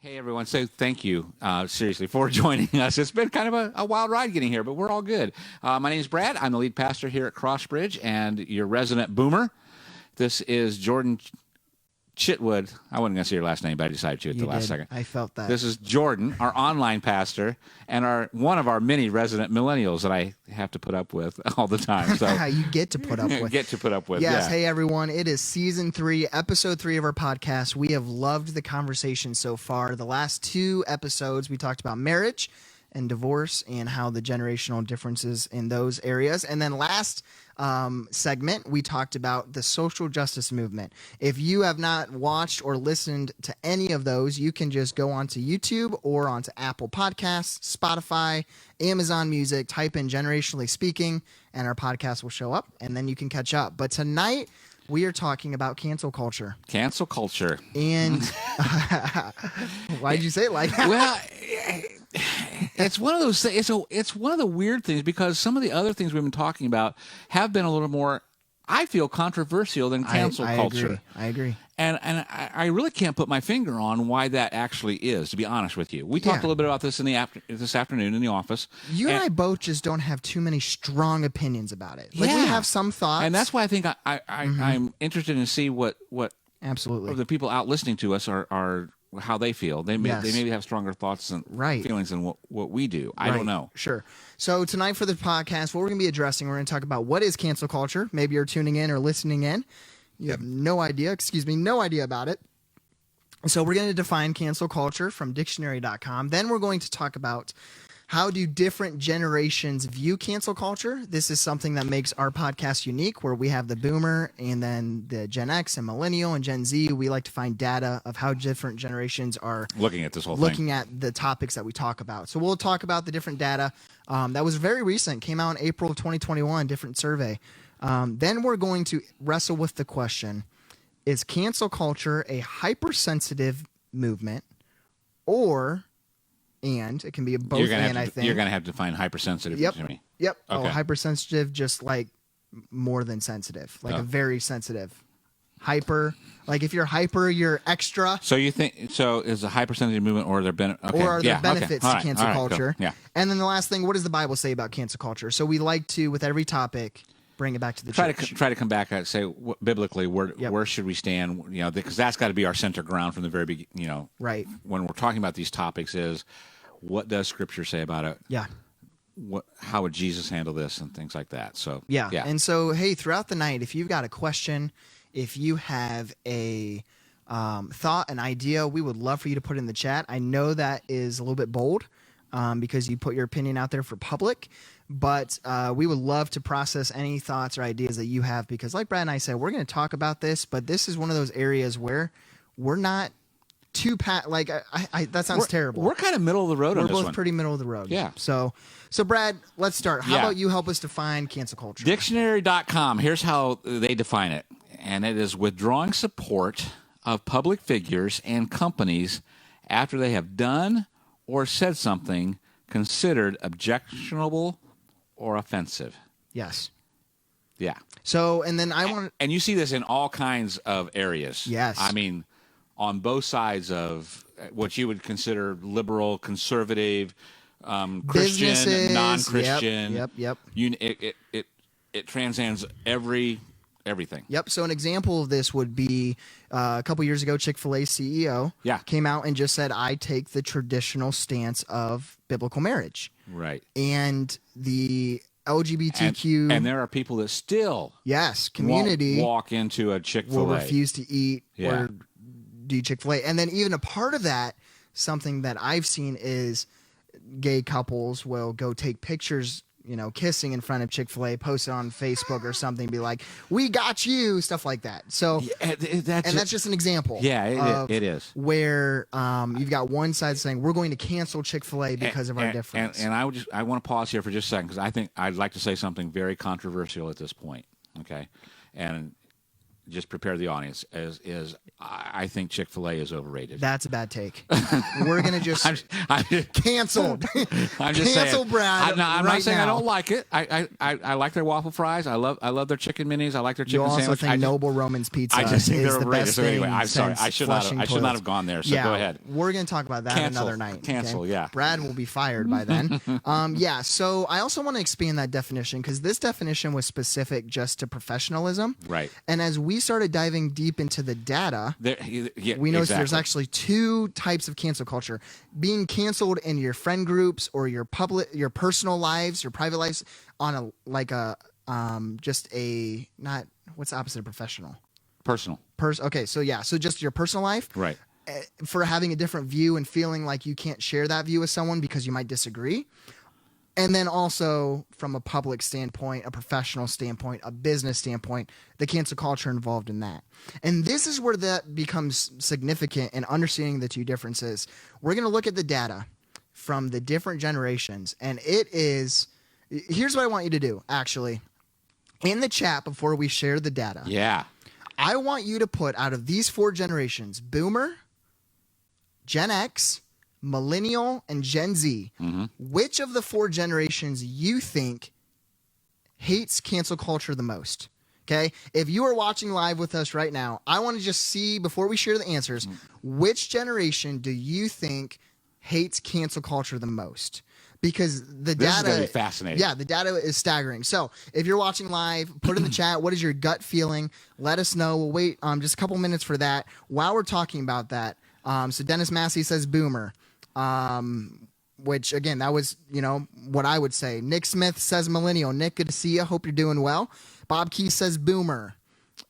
Hey, everyone. So thank you, seriously, for joining us. It's been kind of a wild ride getting here, but we're all good. My name is Brad. I'm the lead pastor here at Crossbridge and your resident boomer. This is Jordan Chitwood. I wasn't going to say your last name, but I decided to at the last second. I felt that. This is Jordan, our online pastor, and one of our many resident millennials that I have to put up with all the time. So you get to put up with. Get to put up with. Yes. Yeah. Hey, everyone. It is season 3, episode 3 of our podcast. We have loved the conversation so far. The last 2 episodes, we talked about marriage and divorce and how the generational differences in those areas. And then last segment, we talked about the social justice movement. If you have not watched or listened to any of those, you can just go onto YouTube or onto Apple Podcasts, Spotify, Amazon Music, type in Generationally Speaking, and our podcast will show up, and then you can catch up. But tonight, we are talking about cancel culture. Cancel culture. And why did you say it like that? Well, it's one of those things. It's one of the weird things because some of the other things we've been talking about have been a little more, I feel, controversial than cancel culture. I agree. And I really can't put my finger on why that actually is, to be honest with you. We talked a little bit about this this afternoon in the office. You and I both just don't have too many strong opinions about it. Like, we have some thoughts. And that's why I think I'm interested to see what absolutely the people out listening to us are how they feel. They maybe have stronger thoughts and feelings than what we do. I don't know. Sure. So tonight for the podcast, what we're going to be addressing, we're going to talk about what is cancel culture. Maybe you're tuning in or listening in. You have no idea about it. So we're going to define cancel culture from dictionary.com. Then we're going to talk about how do different generations view cancel culture. This is something that makes our podcast unique, where we have the boomer and then the Gen X and millennial and Gen Z. We like to find data of how different generations are looking at this whole thing. Looking at the topics that we talk about. So we'll talk about the different data that was very recent, came out in April of 2021, different survey. Then we're going to wrestle with the question, is cancel culture a hypersensitive movement and it can be a both I think. You're going to have to define hypersensitive to me. Yep. Okay. Oh, hypersensitive, just like more than sensitive, like a very sensitive. Hyper, like if you're hyper, you're extra. So you think, is a hypersensitive movement or are there benefits to cancel culture? Cool. Yeah. And then the last thing, what does the Bible say about cancel culture? So we like to, with every topic, bring it back to the church. Try to come back and say biblically where should we stand? You know, because that's got to be our center ground from the very beginning. You know, right. When we're talking about these topics, is what does Scripture say about it? Yeah. How would Jesus handle this and things like that? So yeah. And so, hey, throughout the night, if you've got a question, if you have a thought, an idea, we would love for you to put in the chat. I know that is a little bit bold because you put your opinion out there for public. But we would love to process any thoughts or ideas that you have because like Brad and I said, we're going to talk about this, but this is one of those areas where we're not too that sounds terrible. We're kind of middle of the road on this one. We're both pretty middle of the road. Yeah. So Brad, let's start. How about you help us define cancel culture? Dictionary.com, here's how they define it. And it is withdrawing support of public figures and companies after they have done or said something considered objectionable or offensive. Yes. Yeah. So, and then and you see this in all kinds of areas. Yes. I mean, on both sides of what you would consider liberal, conservative, Christian, businesses, non-Christian. Yep. It transcends everything. Yep. So an example of this would be a couple years ago, Chick-fil-A CEO came out and just said, I take the traditional stance of biblical marriage. Right. And the LGBTQ... And there are people that still... Yes, community... walk into a Chick-fil-A. Will refuse to eat or do Chick-fil-A. And then even a part of that, something that I've seen is gay couples will go take pictures, kissing in front of Chick-fil-A, post it on Facebook or something, be like, we got you, stuff like that. So, that's just an example. Yeah, it is. Where you've got one side saying, we're going to cancel Chick-fil-A because of our difference. And I want to pause here for just a second because I think I'd like to say something very controversial at this point, okay? And just prepare the audience, is I think Chick-fil-A is overrated. That's a bad take. We're going to just I'm canceled. I'm just Cancel saying, Brad I'm right not saying now. I don't like it. I like their waffle fries. I love their chicken minis. I like their You chicken also sandwich. think Noble Roman's Pizza I just think is they're the overrated. best So anyway, thing I'm sorry. since I should flushing not toilets. have gone there. So Yeah, go ahead. We're going to talk about that Cancel. another night. Cancel, okay? yeah. Brad will be fired by then. Yeah, so I also want to expand that definition because this definition was specific just to professionalism. Right. And as we started diving deep into the data, we noticed there's exactly. actually two types of cancel culture. Being canceled in your friend groups or your personal lives, your private lives on just a, not, what's the opposite of professional? Personal. Okay, so yeah, so just your personal life. Right. For having a different view and feeling like you can't share that view with someone because you might disagree. And then also from a public standpoint, a professional standpoint, a business standpoint, the cancel culture involved in that. And this is where that becomes significant in understanding the two differences. We're going to look at the data from the different generations. And here's what I want you to do, actually. In the chat before we share the data. Yeah. I want you to put out of these four generations, Boomer, Gen X, Millennial, and Gen Z, which of the four generations you think hates cancel culture the most? Okay? If you are watching live with us right now, I want to just see, before we share the answers, which generation do you think hates cancel culture the most? Because the This is data gonna be fascinating. Yeah, the data is staggering. So if you're watching live, put in the chat, what is your gut feeling? Let us know. We'll wait just a couple minutes for that. While we're talking about that, so Dennis Massey says Boomer. Which again, that was, what I would say. Nick Smith says Millennial. Nick, good to see you. Hope you're doing well. Bob Key says Boomer.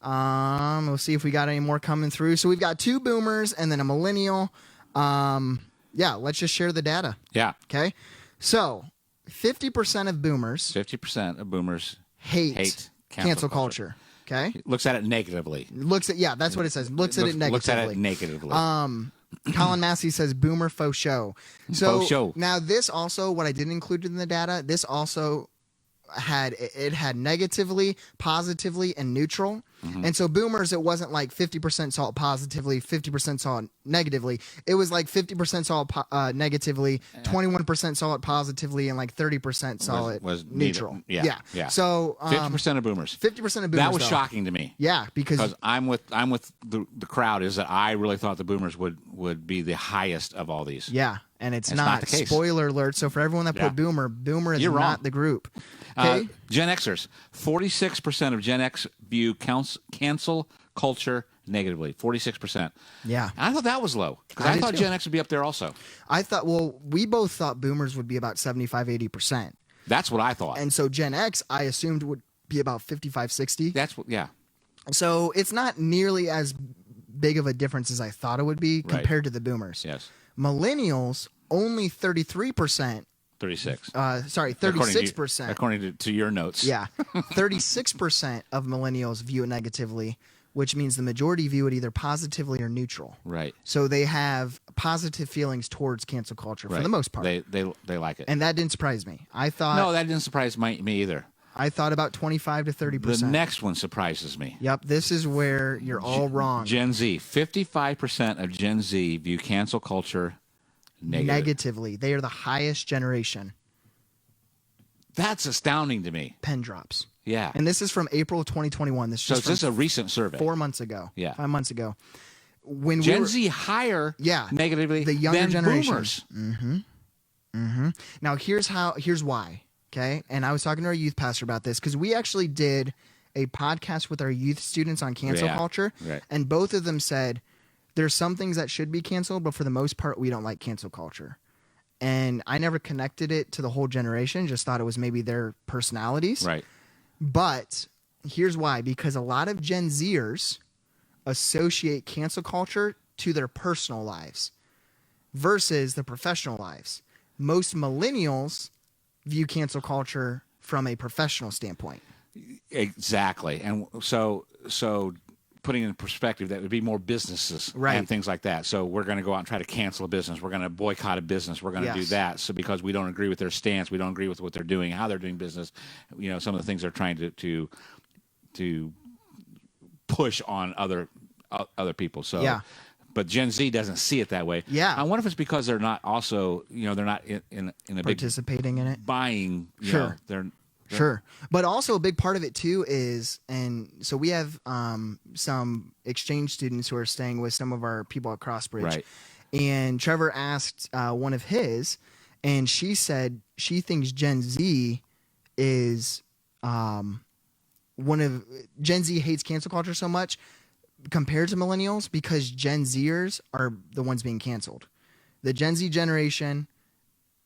We'll see if we got any more coming through. So we've got two Boomers and then a Millennial. Yeah, let's just share the data. Yeah. Okay. So 50% of Boomers 50% of boomers hate cancel culture. Okay. Looks at it negatively. That's what it says. Looks at it negatively. Looks at it negatively. Colin Massey says Boomer faux show. So Faux show. now this also, what I didn't include in the data, this also had negatively, positively, and neutral. And so Boomers, it wasn't like 50% saw it positively, 50% saw it negatively. It was like 50% saw it negatively, 21% saw it positively, and like 30% saw it was neutral. Yeah. So 50% of boomers. 50% of Boomers. That was though. shocking to me. Yeah, because I'm with the crowd. Is that I really thought the boomers would be the highest of all these. yeah, and it's not the case. Spoiler alert. So for everyone that Yeah. put Boomer is You're wrong. not the group. Okay. Gen Xers. 46% of Gen X view cancel culture negatively. 46%. Yeah. And I thought that was low because I I did thought too. Gen X would be up there also. We both thought Boomers would be about 75-80%. That's what I thought. And so Gen X, I assumed would be about 55-60. That's what. Yeah. So it's not nearly as big of a difference as I thought it would be compared to the Boomers. Yes. Millennials, only 33%. 36. 36%. According to your notes. Yeah. 36% of millennials view it negatively, which means the majority view it either positively or neutral. Right. So they have positive feelings towards cancel culture for the most part. They like it. And that didn't surprise me. I thought No, that didn't surprise me either. I thought about 25 to 30%. The next one surprises me. Yep, this is where you're all wrong. Gen Z. 55% of Gen Z view cancel culture Negatively. They are the highest generation. That's astounding to me. Pen drops. Yeah. And this is from April of 2021. This is So just this is from a recent survey. 4 months ago. Yeah. 5 months ago. When Gen Z higher negatively the younger than generation. boomers. Now here's why. Okay. And I was talking to our youth pastor about this because we actually did a podcast with our youth students on cancel culture. Right. And both of them said there's some things that should be canceled, but for the most part, we don't like cancel culture. And I never connected it to the whole generation, just thought it was maybe their personalities. Right. But here's why. Because a lot of Gen Zers associate cancel culture to their personal lives versus the professional lives. Most millennials view cancel culture from a professional standpoint. Exactly. And so putting in perspective, that would be more businesses and things like that. So we're going to go out and try to cancel a business. We're going to boycott a business. We're going to do that. So because we don't agree with their stance, we don't agree with what they're doing, how they're doing business, some of the things they're trying to push on other people. So Yeah. But Gen Z doesn't see it that way. Yeah. I wonder if it's because they're not also, they're not in a Participating in it. buying. Sure. They're Sure. But also a big part of it too is, and so we have some exchange students who are staying with some of our people at Crossbridge. Right. And Trevor asked one of his, and she said she thinks Gen Z is Gen Z hates cancel culture so much compared to millennials because Gen Zers are the ones being canceled. The Gen Z generation,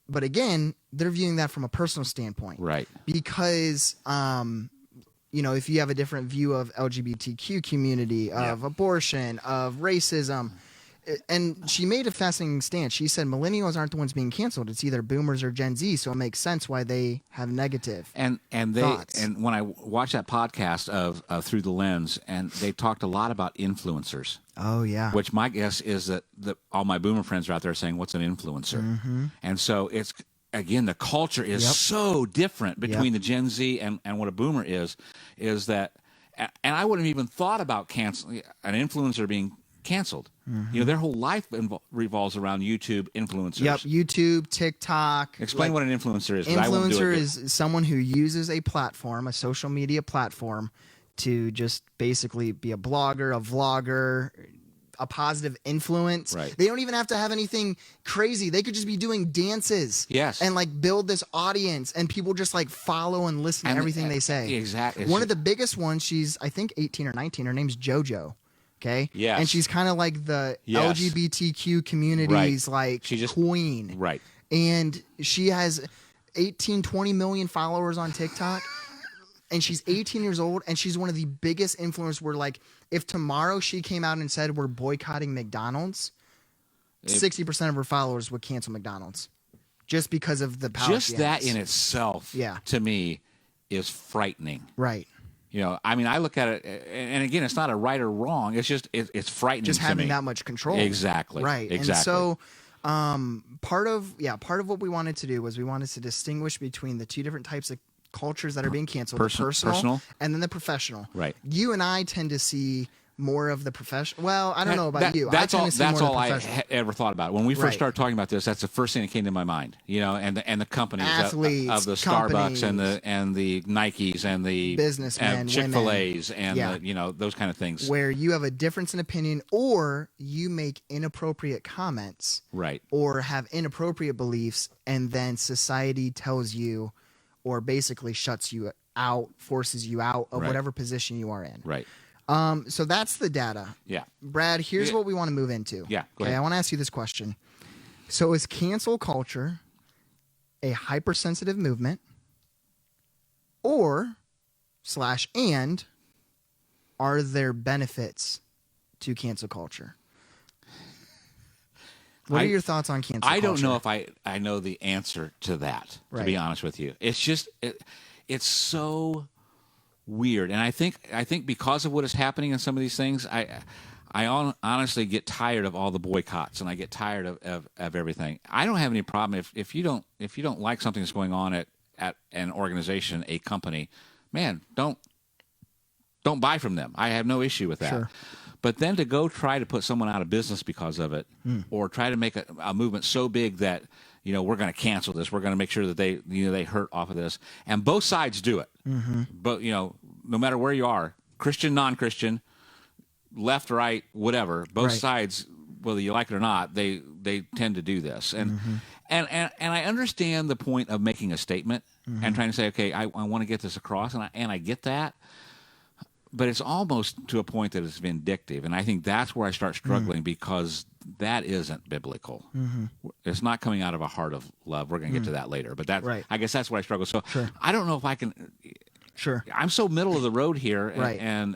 but again, they're viewing that from a personal standpoint. Right. Because, if you have a different view of LGBTQ community, of abortion, of racism, and she made a fascinating stance. She said millennials aren't the ones being canceled. It's either boomers or Gen Z, so it makes sense why they have negative thoughts. And when I watched that podcast of Through the Lens, and they talked a lot about influencers. Oh, yeah. Which my guess is that all my boomer friends are out there saying, what's an influencer? Mm-hmm. And so it's, again, the culture is so different between the Gen Z and what a boomer is that, and I wouldn't have even thought about canceling an influencer being canceled. Mm-hmm. Their whole life revolves around YouTube influencers. Yep, YouTube, TikTok. Explain what an influencer is. Influencer is someone who uses a platform, a social media platform, to just basically be a blogger, a vlogger, a positive influence. Right. They don't even have to have anything crazy. They could just be doing dances. Yes. And build this audience, and people just follow and listen to everything they say. Exactly. One of the biggest ones, she's I think 18 or 19. Her name's JoJo. Okay. Yes. And she's kind of like the LGBTQ community's queen. Right. And she has 18, 20 million followers on TikTok. And she's 18 years old, and she's one of the biggest influencers where, if tomorrow she came out and said we're boycotting McDonald's, 60% of her followers would cancel McDonald's just because of the power. Just that in itself, to me, is frightening. Right. I look at it, and again, it's not a right or wrong. It's just it's frightening. Just to having me. that much control. Exactly. Right. Exactly. And so, part of what we wanted to do was we wanted to distinguish between the two different types of cultures that are being canceled: the personal, and then the professional. Right. You and I tend to see more of the professional. Well, I don't know about you. That's all I ever thought about. When we first started talking about this, that's the first thing that came to my mind. And the companies athletes, of the Starbucks and the Nikes and the businessmen, Chick-fil-A's and those kind of things. Where you have a difference in opinion, or you make inappropriate comments, right, or have inappropriate beliefs, and then society tells you, or basically shuts you out, forces you out of whatever position you are in. Right. So that's the data. Yeah. Brad, here's what we want to move into. Yeah, go ahead. I want to ask you this question. So is cancel culture a hypersensitive movement, or / and are there benefits to cancel culture? What are your thoughts on cancel culture? I don't know if I know the answer to that, to be honest with you. It's just it's so weird, and I think because of what is happening in some of these things, I honestly get tired of all the boycotts, and I get tired of everything. I don't have any problem if you don't like something that's going on at an organization, a company, man, don't buy from them. I have no issue with that. Sure. But then to go try to put someone out of business because of it, or try to make a movement so big that we're going to cancel this, we're going to make sure that they hurt off of this, and both sides do it. Mm-hmm. But no matter where you are, Christian, non-Christian, left, right, whatever, both sides, whether you like it or not, they tend to do this, and I understand the point of making a statement and trying to say, okay, I want to get this across, and I get that. But it's almost to a point that it's vindictive, and I think that's where I start struggling because that isn't biblical. Mm-hmm. It's not coming out of a heart of love. We're going to get to that later, but I guess that's where I struggle. So I don't know if I can. Sure. I'm so middle of the road here, right. and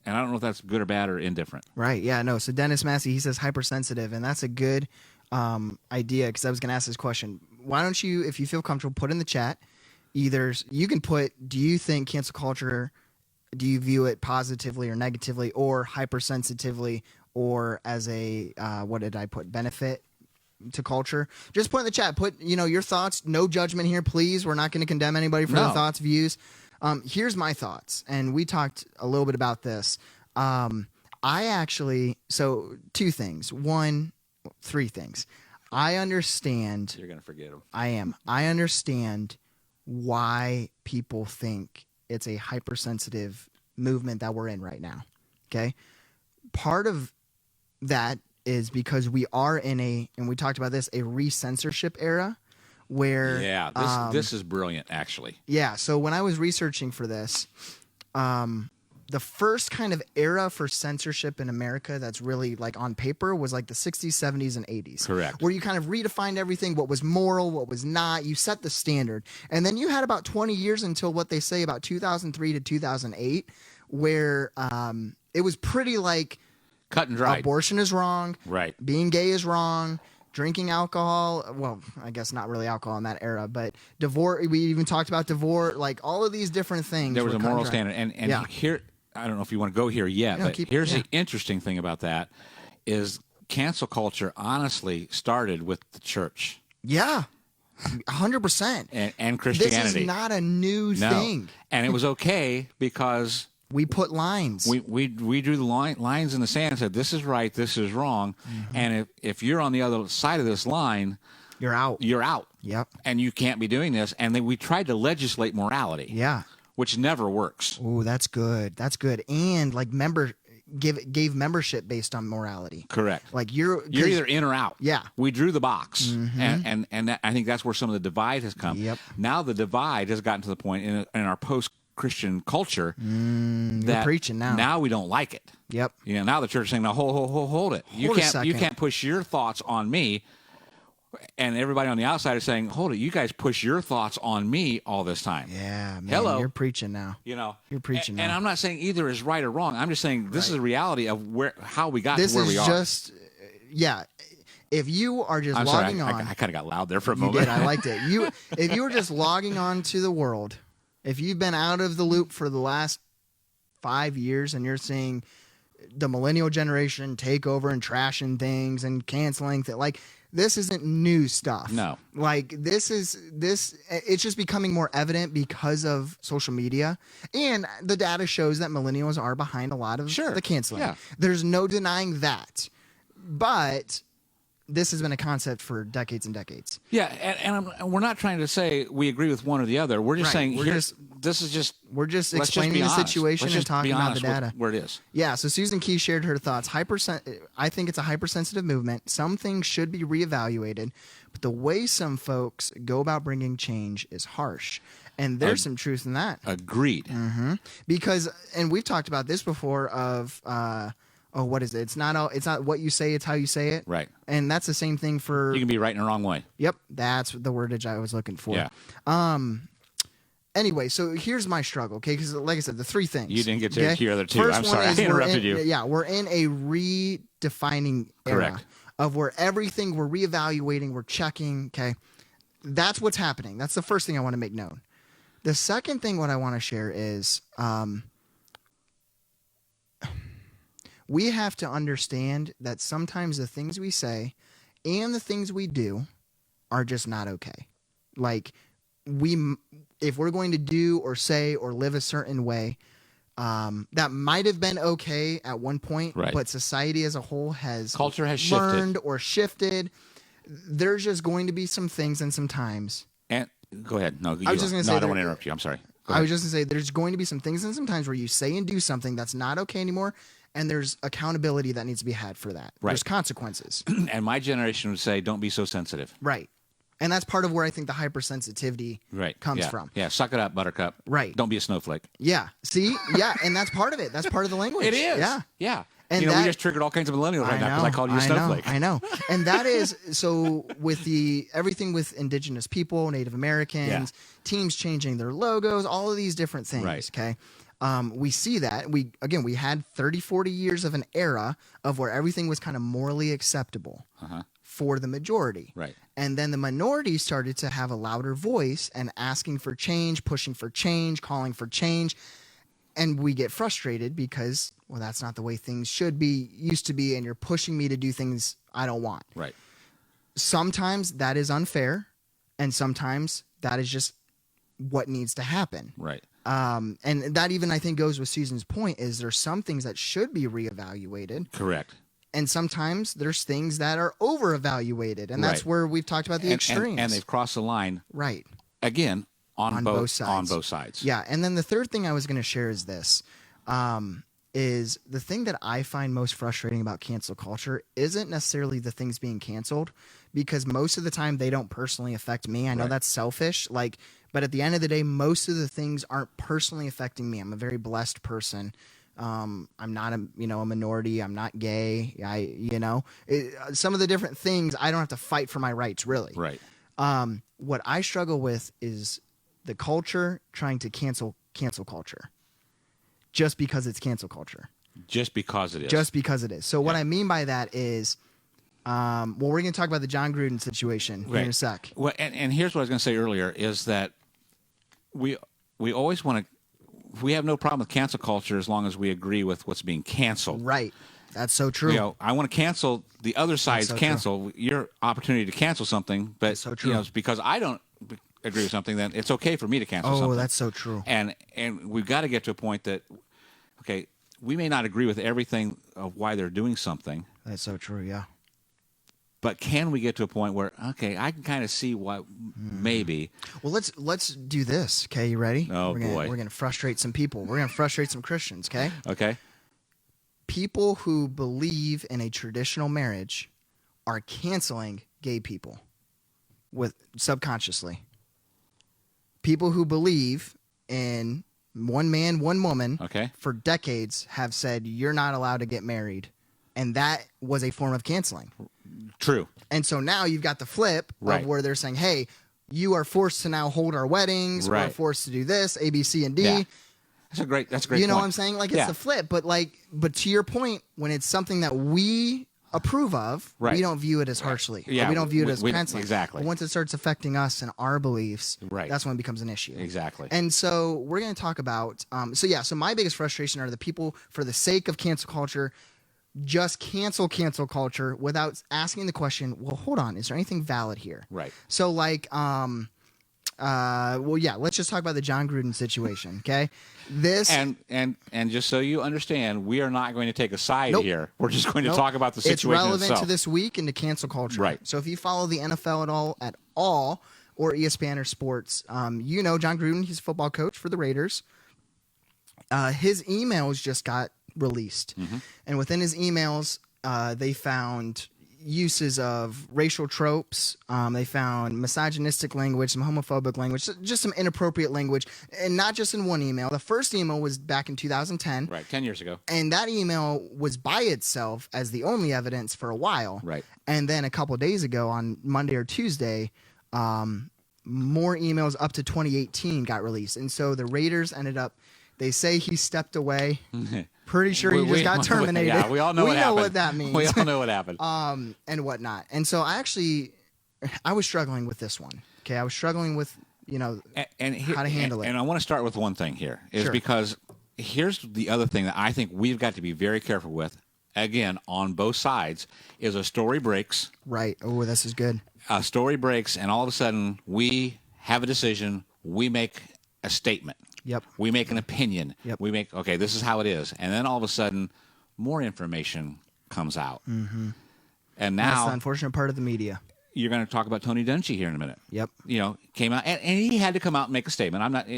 I don't know if that's good or bad or indifferent. Right. Yeah. No. So Dennis Massey, he says hypersensitive, and that's a good idea because I was going to ask this question. Why don't you, if you feel comfortable, put in the chat. Either you can put, do you think cancel culture? Do you view it positively or negatively, or hypersensitively, or as a what did I put? Benefit to culture? Just put in the chat. Put your thoughts. No judgment here, please. We're not going to condemn anybody for their thoughts, views. Here's my thoughts, and we talked a little bit about this. Two things. Three things. I understand. You're going to forget them. I am. I understand why people think it's a hypersensitive movement that we're in right now. Okay. Part of that is because we are in and we talked about this, a re-censorship era where. Yeah. This is brilliant, actually. Yeah. So when I was researching for this, the first kind of era for censorship in America that's really like on paper was like the 60s, 70s, and 80s. Correct. Where you kind of redefined everything, what was moral, what was not. You set the standard. And then you had about 20 years until what they say about 2003 to 2008, where it was pretty like cut and dry. Abortion is wrong. Right. Being gay is wrong. Drinking alcohol, well, I guess not really alcohol in that era, but divorce. We even talked about divorce, like all of these different things. There was a moral standard. And yeah. Here, I don't know if you want to go here yet, but here's yeah. the interesting thing about that is cancel culture honestly started with the church. Yeah, 100%. And Christianity. This is not a new thing. And it was okay because we put lines. We drew the lines in the sand and said, this is right, this is wrong. Mm-hmm. And if you're on the other side of this line, you're out. You're out. Yep. And you can't be doing this. And then we tried to legislate morality. Yeah. Which never works. Oh, that's good. That's good. And like gave membership based on morality. Correct. Like you're either in or out. Yeah. We drew the box, mm-hmm. and that, I think that's where some of the divide has come. Yep. Now the divide has gotten to the point in our post-Christian culture that you're preaching now. Now we don't like it. Yep. You know, now the church is saying, "Now hold it. You can't push your thoughts on me." And everybody on the outside is saying, hold it, you guys push your thoughts on me all this time. Yeah, man. Hello. You're preaching now. You know, you're preaching now. And I'm not saying either is right or wrong. I'm just saying this is a reality of how we got to where we are. This is just, yeah. If you are just logging on. I kind of got loud there for a moment. You did. I liked it. If you were just logging on to the world, if you've been out of the loop for the last 5 years and you're seeing the millennial generation take over and trashing things and canceling things, like, this isn't new stuff. No. Like, it's just becoming more evident because of social media. And the data shows that millennials are behind a lot of the canceling. Yeah. There's no denying that. But this has been a concept for decades and decades. Yeah, and we're not trying to say we agree with one or the other. We're just saying we're just explaining the situation and talking about the data where it is. Yeah. So Susan Key shared her thoughts. I think it's a hypersensitive movement. Some things should be reevaluated, but the way some folks go about bringing change is harsh. And there's some truth in that. Agreed. Mm-hmm. Because, and we've talked about this before of. What is it? It's not what you say, it's how you say it. Right. And that's the same thing for... You can be right in the wrong way. Yep. That's the wordage I was looking for. Yeah. Anyway, so here's my struggle, okay? Because like I said, the three things. You didn't get to hear the other two. First I'm sorry, I interrupted you. Yeah, we're in a redefining era of where everything we're reevaluating, we're checking, okay? That's what's happening. That's the first thing I want to make known. The second thing what I want to share is... we have to understand that sometimes the things we say and the things we do are just not okay. Like, if we're going to do or say or live a certain way, that might have been okay at one point, but society as a whole culture has learned shifted. Or shifted. There's just going to be some things and some times. And go ahead. No, I was just going to say. I don't want to interrupt you. I'm sorry. I was just going to say there's going to be some things and some times where you say and do something that's not okay anymore. And there's accountability that needs to be had for that. Right. There's consequences. And my generation would say, don't be so sensitive. Right. And that's part of where I think the hypersensitivity comes from. Yeah, suck it up, buttercup. Right. Don't be a snowflake. Yeah. See? Yeah, and that's part of it. That's part of the language. It is. Yeah. Yeah. And we just triggered all kinds of millennials right now because I called you a snowflake. I know. And that is, so with everything with indigenous people, Native Americans, teams changing their logos, all of these different things, okay? We see that. We had 30, 40 years of an era of where everything was kind of morally acceptable for the majority. Right. And then the minority started to have a louder voice and asking for change, pushing for change, calling for change. And we get frustrated because, well, that's not the way things used to be, and you're pushing me to do things I don't want. Right. Sometimes that is unfair, and sometimes that is just what needs to happen. Right. And that even, I think, goes with Susan's point, is there's some things that should be reevaluated. Correct. And sometimes there's things that are over-evaluated. And that's Right. where we've talked about the extremes. And they've crossed the line, right. again, on both sides. On both sides. Yeah. And then the third thing I was going to share is this. Is the thing that I find most frustrating about cancel culture isn't necessarily the things being canceled, because most of the time they don't personally affect me. I know that's selfish, but at the end of the day, most of the things aren't personally affecting me. I'm a very blessed person. I'm not a minority. I'm not gay. Some of the different things I don't have to fight for my rights, really. Right. What I struggle with is the culture trying to cancel culture. Just because it's cancel culture. Just because it is. Just because it is. So what I mean by that is, we're going to talk about the John Gruden situation here in a sec. Well, and here's what I was going to say earlier is that we always want to. We have no problem with cancel culture as long as we agree with what's being canceled. Right. That's so true. I want to cancel the other side's so cancel. Your opportunity to cancel something, but so true. Because I don't agree with something, then it's okay for me to cancel something. Oh, that's so true. And we've got to get to a point that, okay, we may not agree with everything of why they're doing something. That's so true, yeah. But can we get to a point where, okay, I can kind of see what maybe. Well, let's do this, okay? You ready? Oh, boy. We're going to frustrate some people. We're going to frustrate some Christians, okay? Okay. People who believe in a traditional marriage are canceling gay people subconsciously. People who believe in one man, one woman for decades have said you're not allowed to get married. And that was a form of canceling. True. And so now you've got the flip of where they're saying, hey, you are forced to now hold our weddings. We're forced to do this, A, B, C, and D. Yeah. That's a great You know point. what I'm saying? It's the flip. But to your point, when it's something that we approve of, we don't view it as harshly. Yeah, we don't view it as canceling. Exactly. But once it starts affecting us and our beliefs, that's when it becomes an issue. Exactly. And so we're going to talk about, so my biggest frustration are the people, for the sake of cancel culture, just cancel culture without asking the question, well, hold on, is there anything valid here? Right. So let's just talk about the John Gruden situation, okay? And just so you understand, we are not going to take a side here. We're just going to talk about the situation It's relevant itself. to this week and to cancel culture. Right. So if you follow the NFL at all, or ESPN or sports, John Gruden, he's a football coach for the Raiders. His emails just got released. Mm-hmm. And within his emails, they found uses of racial tropes. They found misogynistic language, some homophobic language, just some inappropriate language, and not just in one email. The first email was back in 2010. Right, 10 years ago. And that email was by itself as the only evidence for a while. Right. And then a couple of days ago on Monday or Tuesday, more emails up to 2018 got released. And so the Raiders ended up, they say he stepped away. Pretty sure he just got terminated. Yeah, we all know what happened. We know what that means. We all know what happened. And whatnot. And so I was struggling with this one. Okay, I was struggling with, how to handle it. And I want to start with one thing here, is because here's the other thing that I think we've got to be very careful with, again, on both sides, is a story breaks. Right. Oh, this is good. A story breaks, and all of a sudden, we have a decision. We make a statement. Yep. We make an opinion. Yep. We make, okay, this is how it is. And then all of a sudden, more information comes out. Mm-hmm. And now, that's the unfortunate part of the media. You're going to talk about Tony Dungy here in a minute. Yep. Came out, and he had to come out and make a statement. I'm not,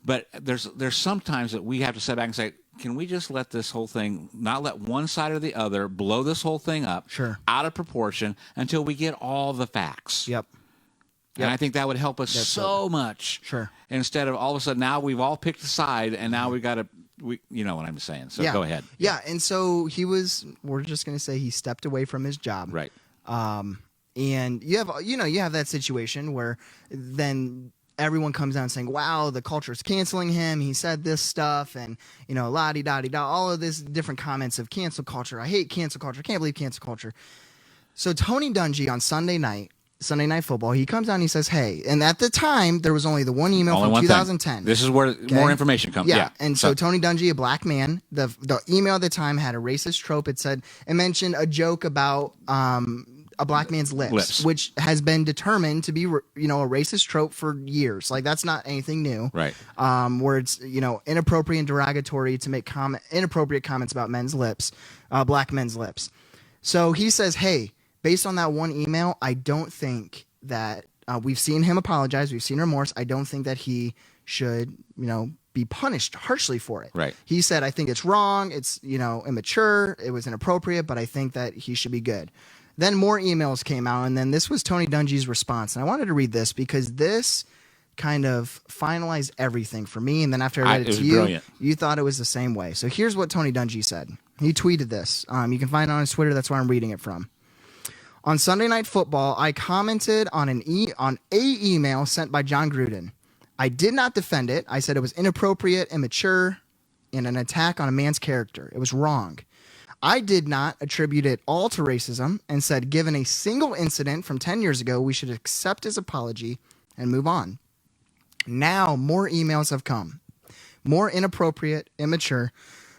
but there's sometimes that we have to step back and say, can we just let this whole thing, not let one side or the other blow this whole thing up out of proportion until we get all the facts. Yep. And I think that would help us so much. Sure. Instead of all of a sudden now we've all picked a side and now we've got to, you know what I'm saying. So go ahead. Yeah. And so we're just going to say he stepped away from his job. Right. And you have that situation where then everyone comes out saying, wow, the culture is canceling him. He said this stuff and, la-di-da-di-da, all of this different comments of cancel culture. I hate cancel culture. I can't believe cancel culture. So Tony Dungy on Sunday Night Football, he comes out and he says, hey, and at the time, there was only the one email from 2010. Thing. This is where more information comes. Yeah. And so Tony Dungy, a black man, the email at the time had a racist trope. It mentioned a joke about a black man's lips, which has been determined to be, a racist trope for years. Like, that's not anything new. Right. Where it's, inappropriate and derogatory to make inappropriate comments about men's lips, black men's lips. So he says, hey, based on that one email, I don't think that we've seen him apologize. We've seen remorse. I don't think that he should, be punished harshly for it. Right. He said, I think it's wrong. It's, immature. It was inappropriate, but I think that he should be good. Then more emails came out, and then this was Tony Dungy's response. And I wanted to read this because this kind of finalized everything for me. And then after I read it to you, brilliant. You thought it was the same way. So here's what Tony Dungy said. He tweeted this. You can find it on his Twitter. That's where I'm reading it from. On Sunday Night Football, I commented on a email sent by John Gruden. I did not defend it. I said it was inappropriate, immature, and an attack on a man's character. It was wrong. I did not attribute it all to racism and said, given a single incident from 10 years ago, we should accept his apology and move on. Now, more emails have come. More inappropriate, immature,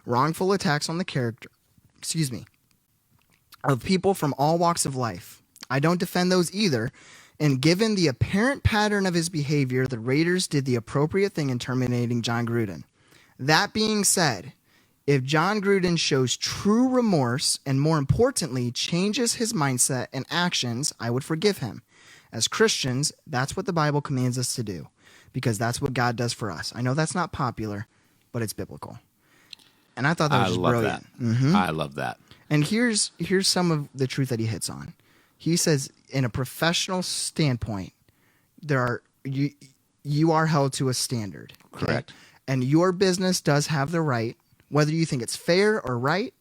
wrongful attacks on the character, of people from all walks of life. I don't defend those either. And given the apparent pattern of his behavior, the Raiders did the appropriate thing in terminating John Gruden. That being said, if John Gruden shows true remorse and, more importantly, changes his mindset and actions, I would forgive him. As Christians, that's what the Bible commands us to do, because that's what God does for us. I know that's not popular, but it's biblical. And I thought that was brilliant. Mm-hmm. I love that. And here's some of the truth that he hits on. He says, in a professional standpoint, you are held to a standard. Okay? Correct. And your business does have the right, whether you think it's fair or right,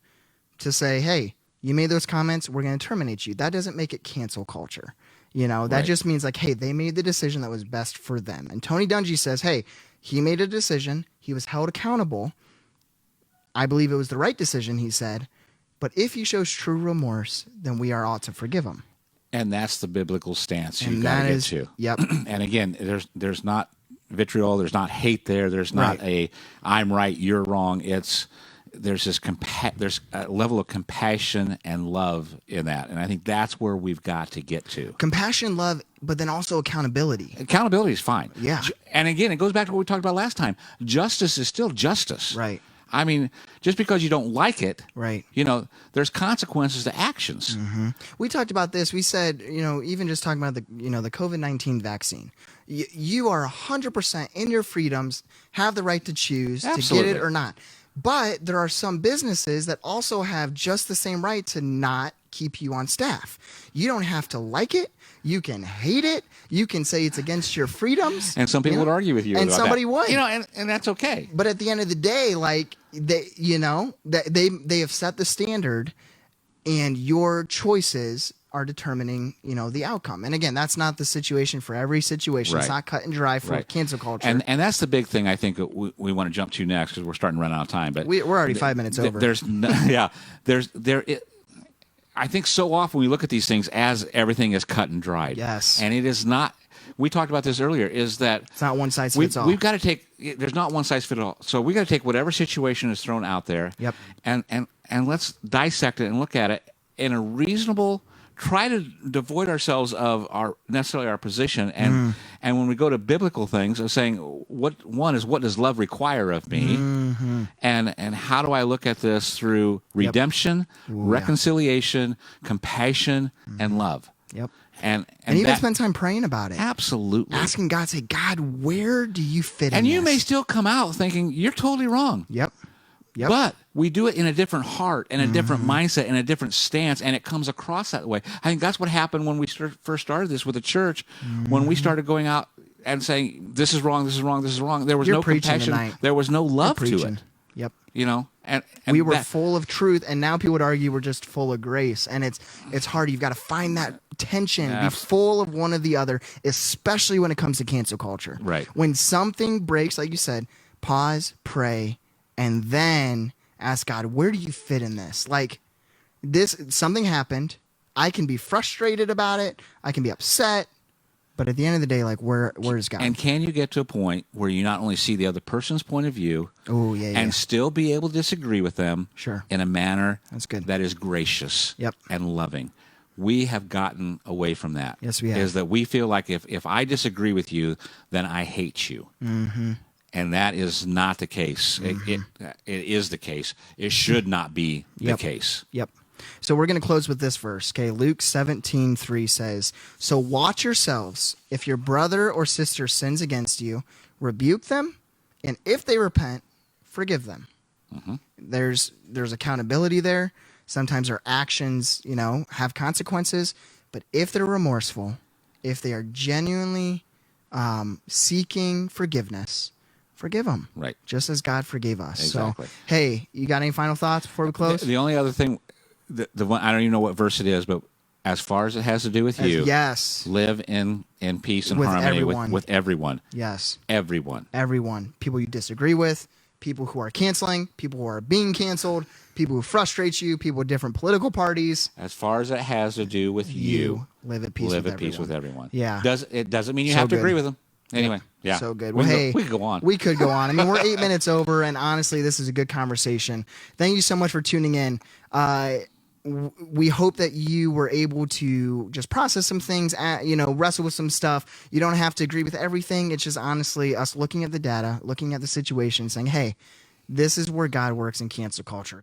to say, hey, you made those comments, we're going to terminate you. That doesn't make it cancel culture. That just means like, hey, they made the decision that was best for them. And Tony Dungy says, hey, he made a decision. He was held accountable. I believe it was the right decision, he said. But if he shows true remorse, then we are ought to forgive him. And that's the biblical stance you got to get to. Yep. And again, there's not vitriol, there's not hate there, there's not a I'm right, you're wrong. There's a level of compassion and love in that, and I think that's where we've got to get to. Compassion, love, but then also accountability. Accountability is fine. Yeah. And again, it goes back to what we talked about last time. Justice is still justice. Right. I mean, just because you don't like it, right? There's consequences to actions. Mm-hmm. We talked about this. We said, even just talking about the COVID-19 vaccine, you are 100% in your freedoms, have the right to choose Absolutely. To get it or not. But there are some businesses that also have just the same right to not keep you on staff. You don't have to like it. You can hate it. You can say it's against your freedoms. And some people would argue with you and about somebody that. would. And that's okay. But at the end of the day, like they have set the standard, and your choices are determining, the outcome. And again, that's not the situation for every situation. Right. It's not cut and dry for cancel culture. And that's the big thing I think that we want to jump to next, because we're starting to run out of time. But we're already 5 minutes over. I think so often we look at these things as everything is cut and dried. Yes. And it is not. We talked about this earlier, is that it's not one size fits all. We've got to take, there's not one size fits all. So we got to take whatever situation is thrown out there. Yep. And let's dissect it and look at it in a reasonable, try to devoid ourselves of necessarily our position. And when we go to biblical things, of saying, what does love require of me? Mm-hmm. And how do I look at this through redemption, reconciliation, compassion, and love? Yep. And even spend time praying about it. Absolutely. Asking God, say, God, where do you fit in And you this? may still come out thinking, you're totally wrong. Yep. But we do it in a different heart and a different mindset and a different stance, and it comes across that way. I think that's what happened when we first started this with the church, when we started going out and saying, this is wrong, this is wrong, this is wrong. There was no compassion. Tonight. There was no love to it. Yep. And we were full of truth, and now people would argue we're just full of grace. And it's hard. You've got to find that tension, be full of one or the other, especially when it comes to cancel culture. Right. When something breaks, like you said, pause, pray, and then ask God, where do you fit in this? Like, something happened. I can be frustrated about it. I can be upset. But at the end of the day, like, where is God? And can you get to a point where you not only see the other person's point of view, and still be able to disagree with them in a manner that's good. that is gracious and loving? we have gotten away from that. Yes, we have. Is that we feel like if I disagree with you, then I hate you. Mm-hmm. And that is not the case. Mm-hmm. It is the case. It should not be the case. Yep. So we're going to close with this verse. Okay, Luke 17:3 says, "So watch yourselves. If your brother or sister sins against you, rebuke them, and if they repent, forgive them." Mm-hmm. There's accountability there. Sometimes our actions, have consequences. But if they're remorseful, if they are genuinely seeking forgiveness, forgive them. Right. Just as God forgave us. Exactly. So, hey, you got any final thoughts before we close? The only other thing, the one, I don't even know what verse it is, but as far as it has to do with you, yes, live in peace and with harmony everyone. with everyone. Yes. Everyone. People you disagree with, people who are canceling, people who are being canceled, people who frustrate you, people with different political parties. As far as it has to do with you, live at peace with everyone. Yeah. It doesn't mean you have to agree with them. Anyway, yeah. So good. We Well, could go on. We could go on. I mean, we're 8 minutes over, and honestly, this is a good conversation. Thank you so much for tuning in. We hope that you were able to just process some things, wrestle with some stuff. You don't have to agree with everything. It's just honestly us looking at the data, looking at the situation, saying, hey, this is where God works in cancel culture.